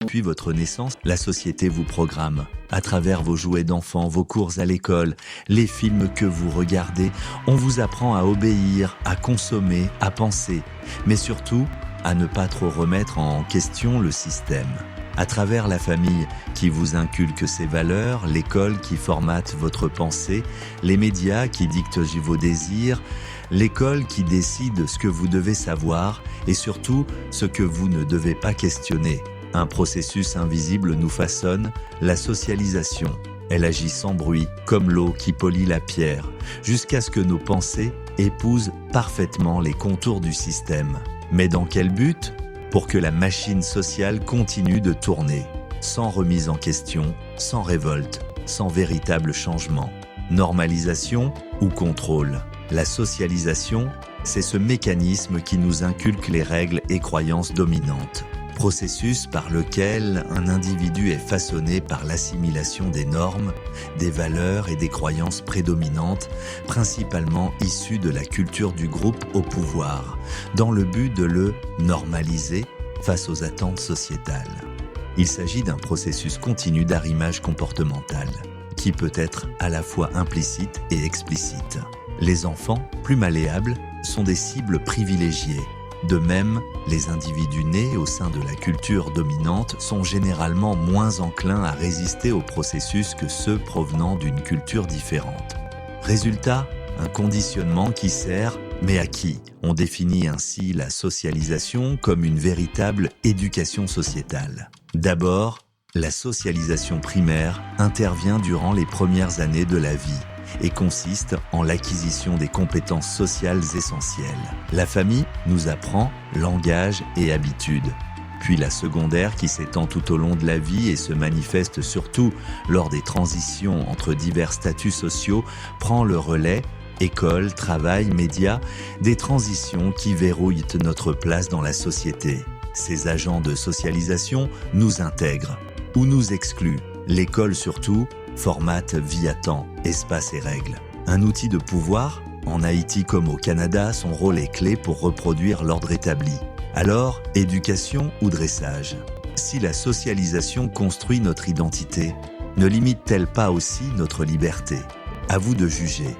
Depuis votre naissance, la société vous programme. À travers vos jouets d'enfants, vos cours à l'école, les films que vous regardez, on vous apprend à obéir, à consommer, à penser, mais surtout à ne pas trop remettre en question le système. À travers la famille qui vous inculque ses valeurs, l'école qui formate votre pensée, les médias qui dictent vos désirs, l'école qui décide ce que vous devez savoir et surtout ce que vous ne devez pas questionner. Un processus invisible nous façonne, la socialisation. Elle agit sans bruit, comme l'eau qui polit la pierre, jusqu'à ce que nos pensées épousent parfaitement les contours du système. Mais dans quel but ? Pour que la machine sociale continue de tourner, sans remise en question, sans révolte, sans véritable changement. Normalisation ou contrôle ? La socialisation, c'est ce mécanisme qui nous inculque les règles et croyances dominantes. Processus par lequel un individu est façonné par l'assimilation des normes, des valeurs et des croyances prédominantes, principalement issues de la culture du groupe au pouvoir, dans le but de le normaliser face aux attentes sociétales. Il s'agit d'un processus continu d'arrimage comportemental, qui peut être à la fois implicite et explicite. Les enfants, plus malléables, sont des cibles privilégiées. De même, les individus nés au sein de la culture dominante sont généralement moins enclins à résister au processus que ceux provenant d'une culture différente. Résultat, un conditionnement qui sert, mais à qui ? On définit ainsi la socialisation comme une véritable éducation sociétale. D'abord, la socialisation primaire intervient durant les premières années de la vie et consiste en l'acquisition des compétences sociales essentielles. La famille nous apprend langage et habitudes. Puis la secondaire qui s'étend tout au long de la vie et se manifeste surtout lors des transitions entre divers statuts sociaux prend le relais, école, travail, médias, des transitions qui verrouillent notre place dans la société. Ces agents de socialisation nous intègrent ou nous excluent. L'école surtout formate vie à temps, espace et règles. Un outil de pouvoir, en Haïti comme au Canada, son rôle est clé pour reproduire l'ordre établi. Alors, éducation ou dressage ? Si la socialisation construit notre identité, ne limite-t-elle pas aussi notre liberté ? À vous de juger.